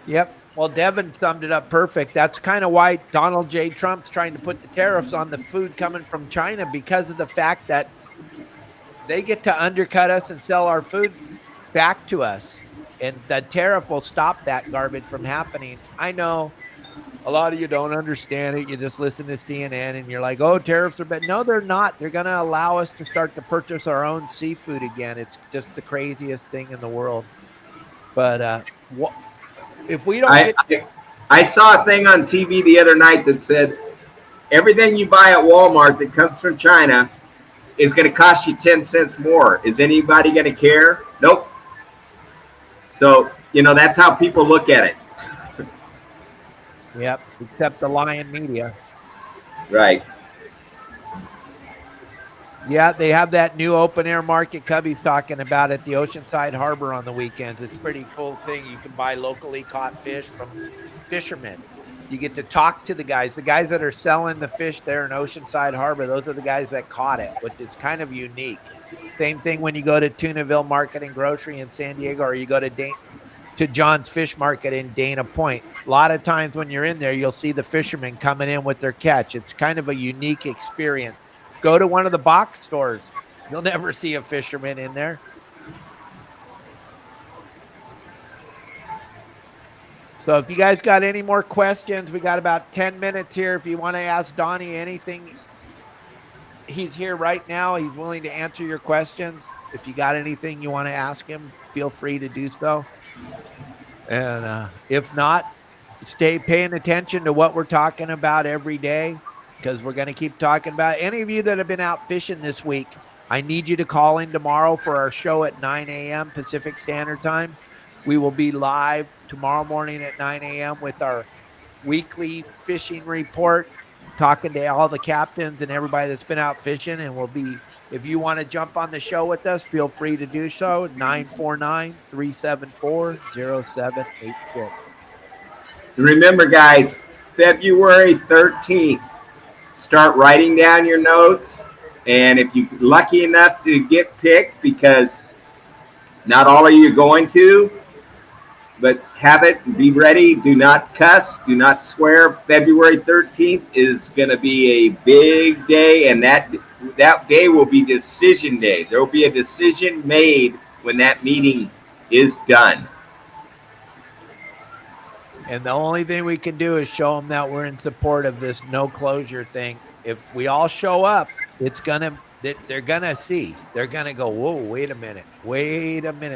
Yep. Well, Devin summed it up perfect. That's kind of why Donald J. Trump's trying to put the tariffs on the food coming from China, because of the fact that they get to undercut us and sell our food back to us. And the tariff will stop that garbage from happening. I know a lot of you don't understand it. You just listen to CNN and you're like, oh, tariffs are bad. No, they're not. They're going to allow us to start to purchase our own seafood again. It's just the craziest thing in the world. But if we don't I saw a thing on TV the other night that said everything you buy at Walmart that comes from China is going to cost you 10 cents more. Is anybody going to care? Nope. So, you know, that's how people look at it. Yep, except the lying media. Right. Yeah, they have that new open air market Cubby's talking about at the Oceanside Harbor on the weekends. It's a pretty cool thing. You can buy locally caught fish from fishermen. You get to talk to the guys that are selling the fish there in Oceanside Harbor. Those are the guys that caught it, which is kind of unique. Same thing when you go to Tunaville Market and Grocery in San Diego, or you go to John's Fish Market in Dana Point. A lot of times when you're in there, you'll see the fishermen coming in with their catch. It's kind of a unique experience. Go to one of the box stores. You'll never see a fisherman in there. So if you guys got any more questions, we got about 10 minutes here. If you want to ask Donnie anything, he's here right now. He's willing to answer your questions. If you got anything you want to ask him, feel free to do so. And if not, stay paying attention to what we're talking about every day, because we're going to keep talking about it. Any of you that have been out fishing this week, I need you to call in tomorrow for our show at 9 a.m. Pacific Standard Time. We will be live tomorrow morning at 9 a.m. with our weekly fishing report, talking to all the captains and everybody that's been out fishing. And we'll be, if you want to jump on the show with us, feel free to do so. 949-374-0786. Remember, guys, February 13th, start writing down your notes. And if you're lucky enough to get picked, because not all of you are going to, but have it, be ready. Do not cuss, do not swear. February 13th is going to be a big day, and that day will be decision day. There will be a decision made when that meeting is done. And the only thing we can do is show them that we're in support of this no closure thing. If we all show up, they're gonna see. They're gonna go, whoa, wait a minute.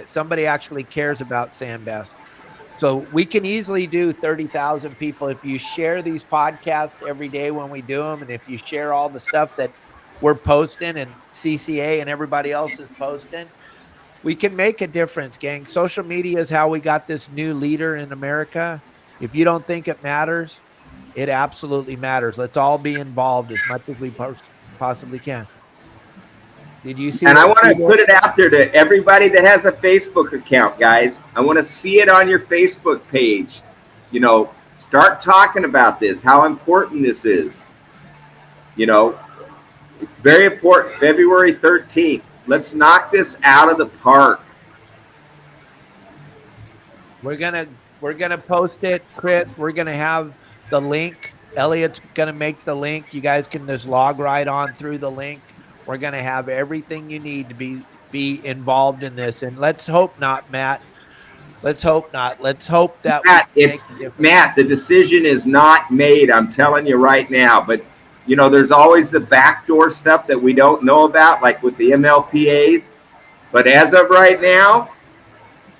Somebody actually cares about Sandbass. So we can easily do 30,000 people if you share these podcasts every day when we do them, and if you share all the stuff that we're posting and CCA and everybody else is posting. We can make a difference, gang. Social media is how we got this new leader in America. If you don't think it matters, it absolutely matters. Let's all be involved as much as we possibly can. Did you see? And I want to put it out there to everybody that has a Facebook account, guys. I want to see it on your Facebook page. You know, start talking about this, how important this is. You know, it's very important. February 13th. Let's knock this out of the park. We're gonna post it, Chris. We're gonna have the link. Elliot's gonna make the link. You guys can just log right on through the link. We're gonna have everything you need to be involved in this. And let's hope not, Matt. Let's hope not. Let's hope that we Matt, can make a difference. Matt, the decision is not made. I'm telling you right now. But there's always the backdoor stuff that we don't know about, like with the MLPAs. But as of right now,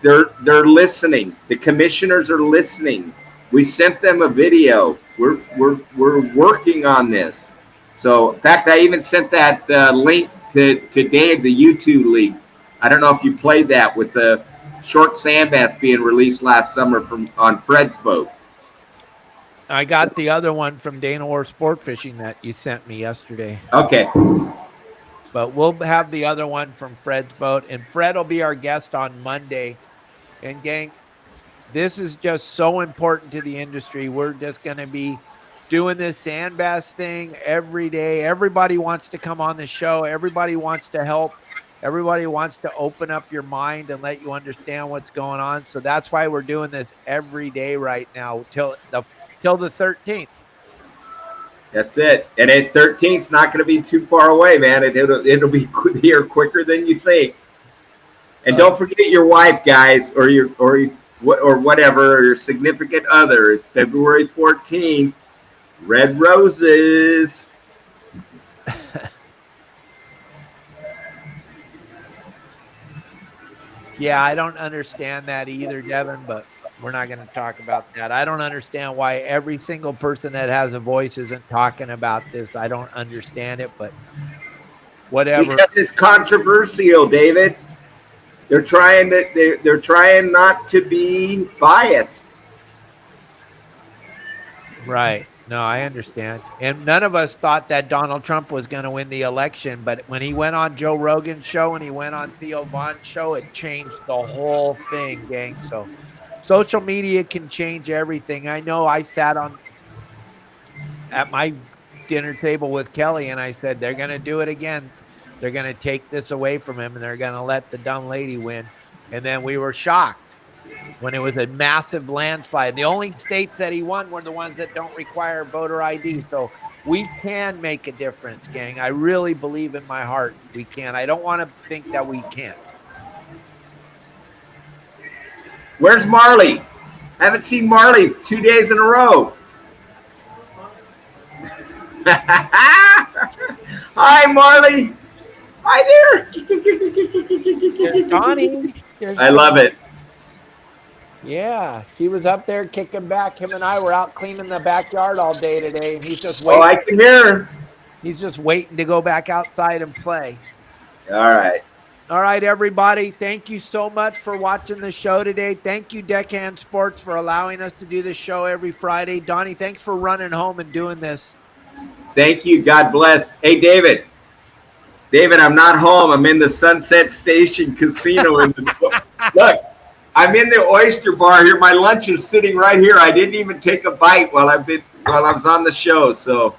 they're listening. The commissioners are listening. We sent them a video. We're working on this. So, in fact, I even sent that link to Dave, the YouTube league. I don't know if you played that with the short sandbass being released last summer on Fred's boat. I got the other one from Dana War Sport Fishing that you sent me yesterday. Okay. But we'll have the other one from Fred's boat, and Fred will be our guest on Monday. And gang, this is just so important to the industry. We're just going to be doing this Sandbass thing every day. Everybody wants to come on the show. Everybody wants to help. Everybody wants to open up your mind and let you understand what's going on. So that's why we're doing this every day right now till the 13th. That's it. And at 13th, it's not going to be too far away, man. It'll be here quicker than you think. And don't forget your wife, guys, or whatever, or your significant other. It's February 14th. Red roses. Yeah, I don't understand that either, Devin, but we're not going to talk about that. I don't understand why every single person that has a voice isn't talking about this. I don't understand it, but whatever. Because it's controversial, David. They're trying not to be biased. Right. No, I understand. And none of us thought that Donald Trump was going to win the election. But when he went on Joe Rogan's show and he went on Theo Von's show, it changed the whole thing, gang. So social media can change everything. I know I sat at my dinner table with Kelly and I said, they're going to do it again. They're going to take this away from him and they're going to let the dumb lady win. And then we were shocked when it was a massive landslide. The only states that he won were the ones that don't require voter ID. So we can make a difference, gang. I really believe in my heart we can. I don't want to think that we can't. Where's Marley? I haven't seen Marley 2 days in a row. Hi, Marley. Hi there. Donnie. I love it. Yeah, he was up there kicking back. Him and I were out cleaning the backyard all day today, and he's just waiting. Oh, I can hear. He's just waiting to go back outside and play. All right. All right, everybody. Thank you so much for watching the show today. Thank you, Deckhand Sports, for allowing us to do this show every Friday. Donnie, thanks for running home and doing this. Thank you. God bless. Hey, David. David, I'm not home. I'm in the Sunset Station Casino. Look, I'm in the oyster bar here. My lunch is sitting right here. I didn't even take a bite while I was on the show. So,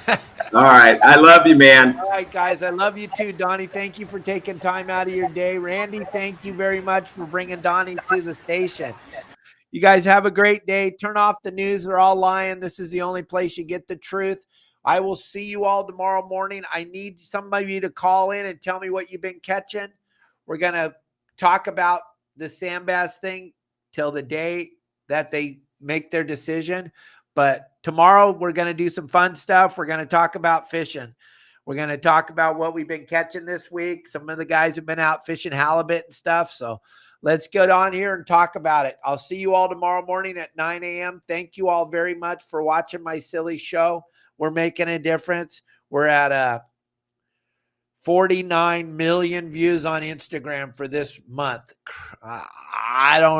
all right. I love you, man. All right, guys. I love you too, Donnie. Thank you for taking time out of your day. Randy, thank you very much for bringing Donnie to the station. You guys have a great day. Turn off the news. They're all lying. This is the only place you get the truth. I will see you all tomorrow morning. I need some of you to call in and tell me what you've been catching. We're going to talk about the Sandbass thing till the day that they make their decision. But tomorrow we're going to do some fun stuff. We're going to talk about fishing. We're going to talk about what we've been catching this week. Some of the guys have been out fishing halibut and stuff. So let's get on here and talk about it. I'll see you all tomorrow morning at 9 a.m. Thank you all very much for watching my silly show. We're making a difference. We're at 49 million views on Instagram for this month. I don't know.